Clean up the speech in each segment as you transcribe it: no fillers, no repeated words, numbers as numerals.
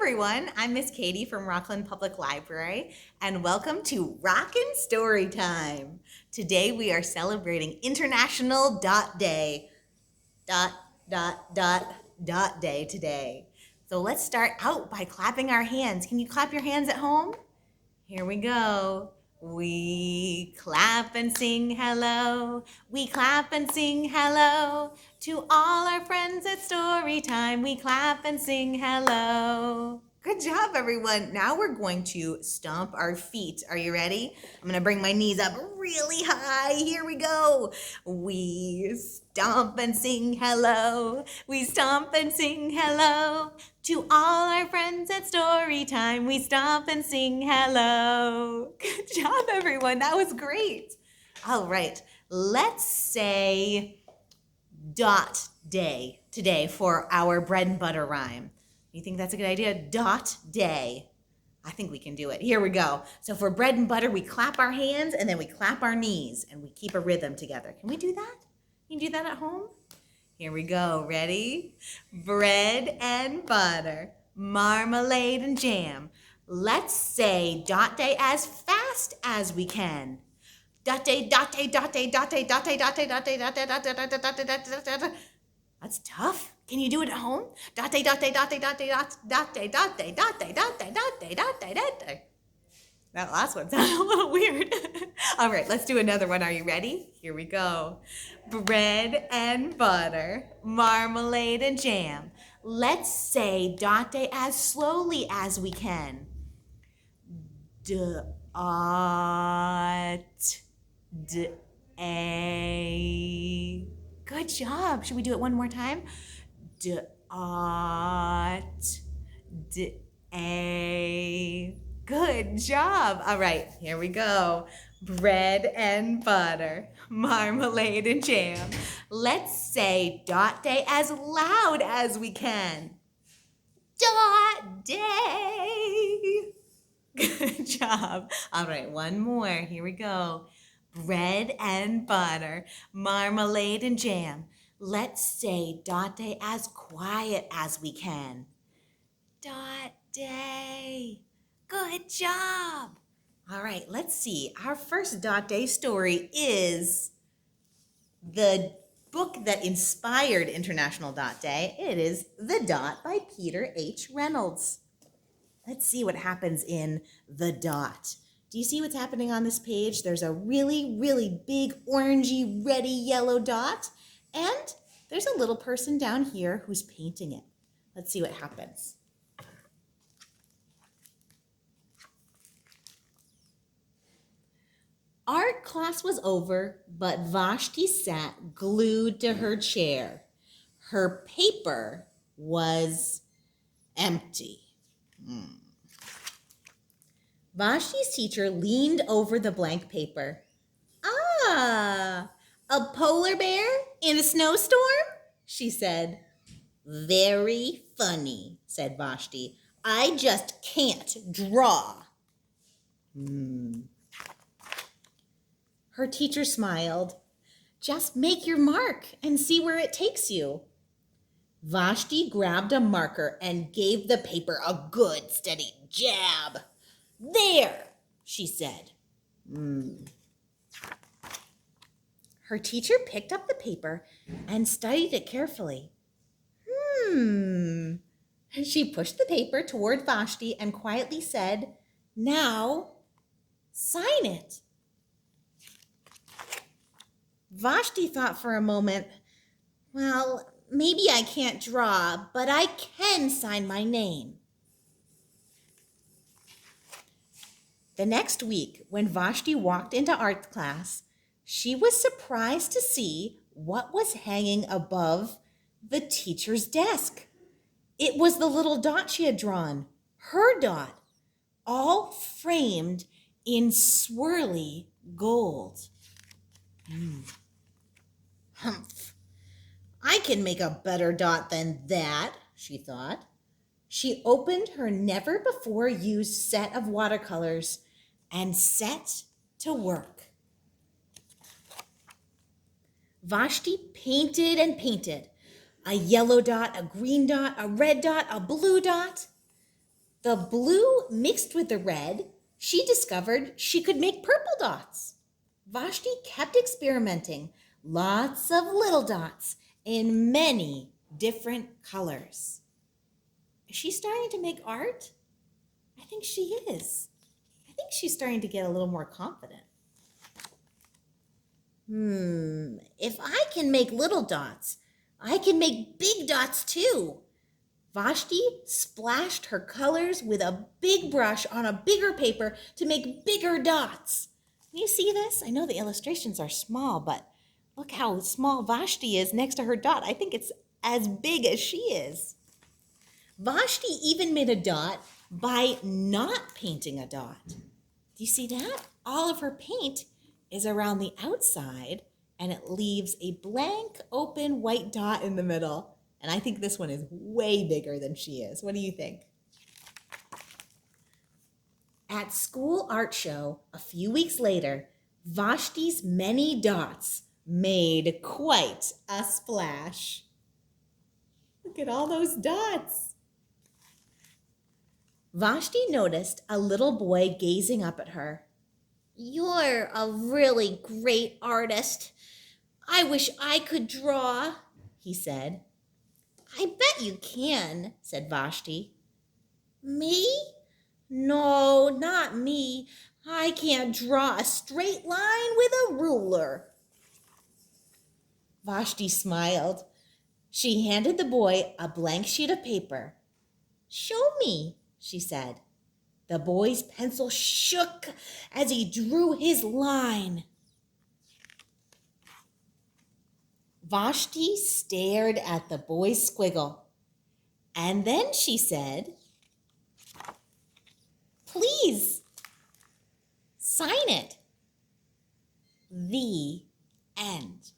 everyone, I'm Miss Katie from Rockland Public Library, and welcome to Rockin Storytime. Today we are celebrating International Dot Day. Dot day today. So let's start out by clapping our hands. Can you clap your hands at home? Here we go. We clap and sing hello. We clap and sing hello. To all our friends at Storytime, we clap and sing hello. Good job, everyone. Now we're going to stomp our feet. Are you ready? I'm going to bring my knees up really high. Here we go. We stomp and sing hello. We stomp and sing hello. To all our friends at Storytime, we stomp and sing hello. Good job, everyone. That was great. All right, let's say dot day today for our bread and butter rhyme. You think that's a good idea? Dot day. I think we can do it. Here we go. So for bread and butter, we clap our hands and then we clap our knees and we keep a rhythm together. Can we do that? Can you do that at home? Here we go. Ready? Bread and butter, marmalade and jam. Let's say dot day as fast as we can. Dot day, dot day, dot day, dot day, dot day, dot day, dot day, dot day, dot day, dot day, dot day, dot day, dot day. That's tough. Can you do it at home? Dot day, dot day, dot day, dot day, dot day, dot day, dot day, dot day, dot day, dot day, dot day. That last one sounded a little weird. All right, let's do another one. Are you ready? Here we go. Bread and butter, marmalade and jam. Let's say dot day as slowly as we can. Dot day. Good job. Should we do it one more time? Dot day. Good job. All right, here we go. Bread and butter, marmalade and jam. Let's say dot day as loud as we can. Dot day. Good job. All right, one more. Here we go. Bread and butter, marmalade and jam. Let's say dot day as quiet as we can. Dot day. Good job. All right, let's see. Our first dot day story is the book that inspired International Dot Day. It is The Dot by Peter H. Reynolds. Let's see what happens in The Dot. Do you see what's happening on this page? There's a really, really big orangey, reddy, yellow dot, and there's a little person down here who's painting it. Let's see what happens. Art class was over, but Vashti sat glued to her chair. Her paper was empty. Vashti's teacher leaned over the blank paper. Ah, a polar bear in a snowstorm? She said. Very funny, said Vashti. I just can't draw. Her teacher smiled. Just make your mark and see where it takes you. Vashti grabbed a marker and gave the paper a good steady jab. There, she said. Her teacher picked up the paper and studied it carefully. She pushed the paper toward Vashti and quietly said, Now, sign it. Vashti thought for a moment, well, maybe I can't draw, but I can sign my name. The next week, when Vashti walked into art class, she was surprised to see what was hanging above the teacher's desk. It was the little dot she had drawn, her dot, all framed in swirly gold. Humph. I can make a better dot than that, she thought. She opened her never-before-used set of watercolors and set to work. Vashti painted and painted. A yellow dot, a green dot, a red dot, a blue dot. The blue mixed with the red, she discovered she could make purple dots. Vashti kept experimenting, lots of little dots in many different colors. Is she starting to make art? I think she is. I think she's starting to get a little more confident. If I can make little dots, I can make big dots too. Vashti splashed her colors with a big brush on a bigger paper to make bigger dots. Can you see this? I know the illustrations are small, but look how small Vashti is next to her dot. I think it's as big as she is. Vashti even made a dot by not painting a dot. Do you see that? All of her paint is around the outside, and it leaves a blank, open white dot in the middle. And I think this one is way bigger than she is. What do you think? At school art show, a few weeks later, Vashti's many dots made quite a splash. Look at all those dots. Vashti noticed a little boy gazing up at her. "You're a really great artist. I wish I could draw," he said. "I bet you can," said Vashti. "Me? No, not me. I can't draw a straight line with a ruler." Vashti smiled. She handed the boy a blank sheet of paper. "Show me," she said. The boy's pencil shook as he drew his line. Vashti stared at the boy's squiggle, and then she said, "Please, sign it." The end.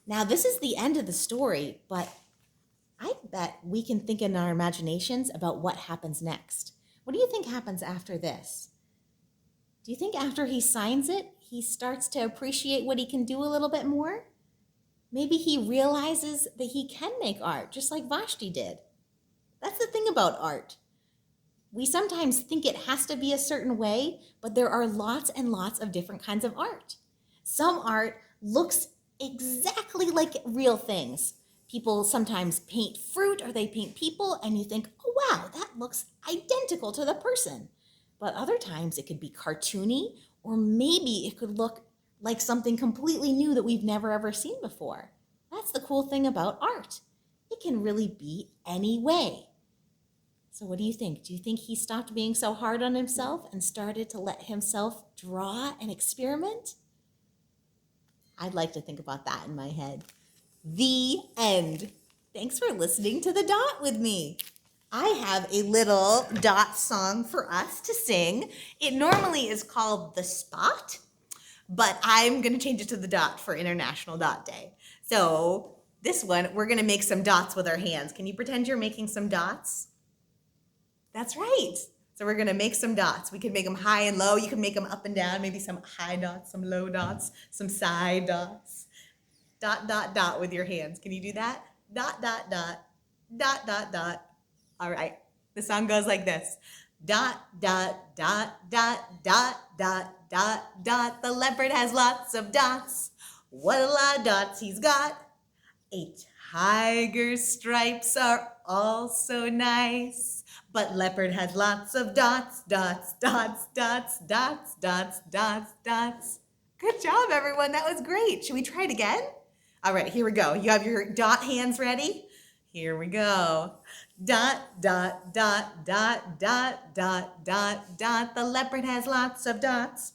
Now, this is the end of the story, but I bet we can think in our imaginations about what happens next. What do you think happens after this? Do you think after he signs it, he starts to appreciate what he can do a little bit more? Maybe he realizes that he can make art, just like Vashti did. That's the thing about art. We sometimes think it has to be a certain way, but there are lots and lots of different kinds of art. Some art looks exactly like real things. People sometimes paint fruit or they paint people, and you think, "Oh wow, that looks identical to the person." But other times it could be cartoony, or maybe it could look like something completely new that we've never ever seen before. That's the cool thing about art. It can really be any way. So what do you think? Do you think he stopped being so hard on himself and started to let himself draw and experiment? I'd like to think about that in my head. The end. Thanks for listening to The Dot with me. I have a little dot song for us to sing. It normally is called The Spot, but I'm going to change it to The Dot for International Dot Day. So this one, we're going to make some dots with our hands. Can you pretend you're making some dots? That's right. So we're going to make some dots. We can make them high and low. You can make them up and down, maybe some high dots, some low dots, some side dots. Dot, dot, dot with your hands. Can you do that? Dot, dot, dot, dot, dot, dot. All right. The song goes like this. Dot, dot, dot, dot, dot, dot, dot, dot. The leopard has lots of dots. What a lot of dots he's got. A tiger's stripes are also nice. But leopard has lots of dots, dots, dots, dots, dots, dots, dots, dots. Good job, everyone. That was great. Should we try it again? All right, here we go. You have your dot hands ready? Here we go. Dot, dot, dot, dot, dot, dot, dot, dot. The leopard has lots of dots.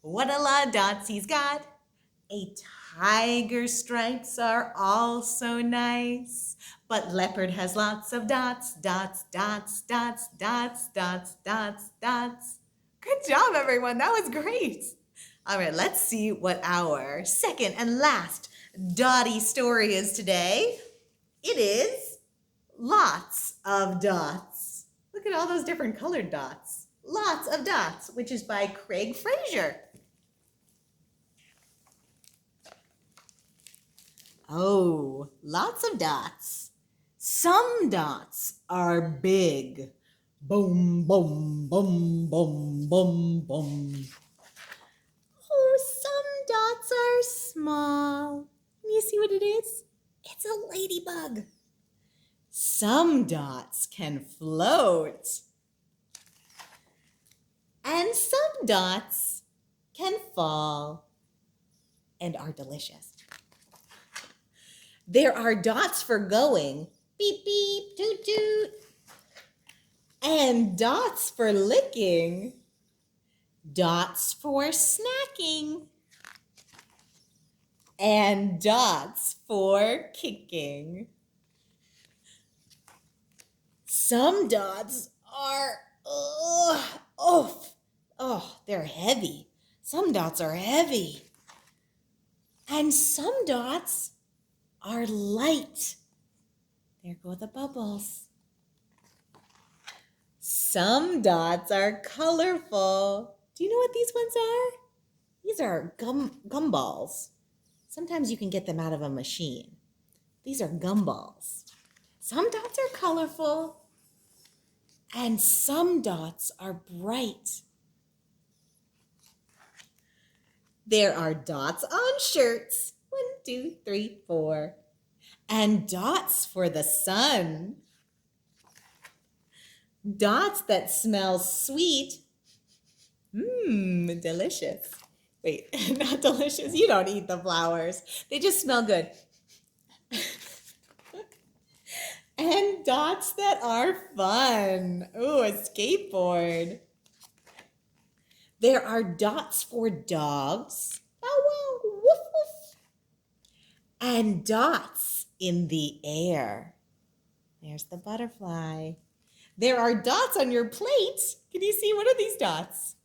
What a lot of dots he's got. A tiger's stripes are also nice. But leopard has lots of dots, dots, dots, dots, dots, dots, dots, dots. Good job, everyone. That was great. All right, let's see what our second and last dotty story is today. It is Lots of Dots. Look at all those different colored dots. Lots of Dots, which is by Craig Frazier. Oh, lots of dots. Some dots are big. Boom, boom, boom, boom, boom, boom. Oh, some dots are small. Can you see what it is? It's a ladybug. Some dots can float. And some dots can fall and are delicious. There are dots for going, beep, beep, toot, toot. And dots for licking. Dots for snacking. And dots for kicking. Some dots are, they're heavy. Some dots are heavy. And some dots are light. There go the bubbles. Some dots are colorful. Do you know what these ones are? These are gumballs. Sometimes you can get them out of a machine. These are gumballs. Some dots are colorful. And some dots are bright. There are dots on shirts. 1, 2, 3, 4. And dots for the sun. Dots that smell sweet. Delicious. Wait, not delicious. You don't eat the flowers. They just smell good. And dots that are fun. Ooh, a skateboard. There are dots for dogs. Bow wow, woof woof. And dots in the air. There's the butterfly. There are dots on your plate. Can you see? What are these dots?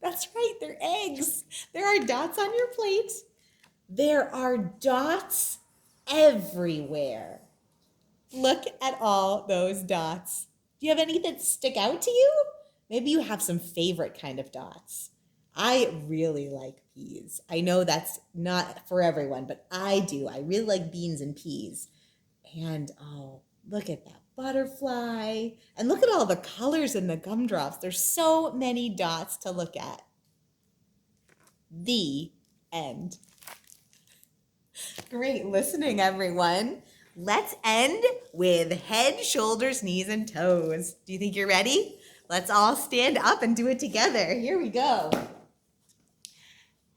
That's right, they're eggs. There are dots on your plate. There are dots everywhere. Look at all those dots. Do you have any that stick out to you? Maybe you have some favorite kind of dots. I really like peas. I know that's not for everyone, but I do. I really like beans and peas. And oh, look at that butterfly. And look at all the colors in the gumdrops. There's so many dots to look at. The end. Great listening, everyone. Let's end with head, shoulders, knees, and toes. Do you think you're ready? Let's all stand up and do it together. Here we go.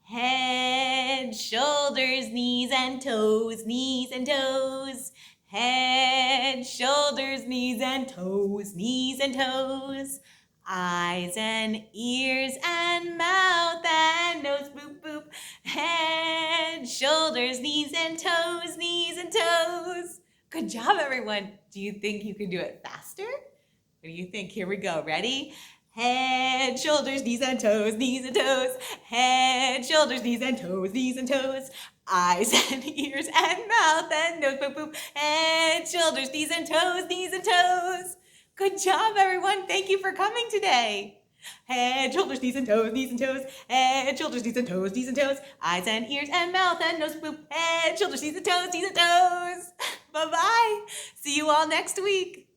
Head, shoulders, knees, and toes, knees and toes. Head, shoulders, knees, and toes, knees and toes. Eyes and ears and mouth and nose, boop, boop. Head, shoulders, knees and toes, knees and toes. Good job, everyone. Do you think you can do it faster? What do you think? Here we go. Ready? Head, shoulders, knees and toes, knees and toes. Head, shoulders, knees and toes, knees and toes. Eyes and ears and mouth and nose, boop, boop. Head, shoulders, knees and toes, knees and toes. Good job, everyone. Thank you for coming today. Head, shoulders, knees and toes, knees and toes. Head, shoulders, knees and toes, knees and toes. Eyes and ears and mouth and nose, boop. Head, shoulders, knees and toes, knees and toes. Bye-bye. See you all next week.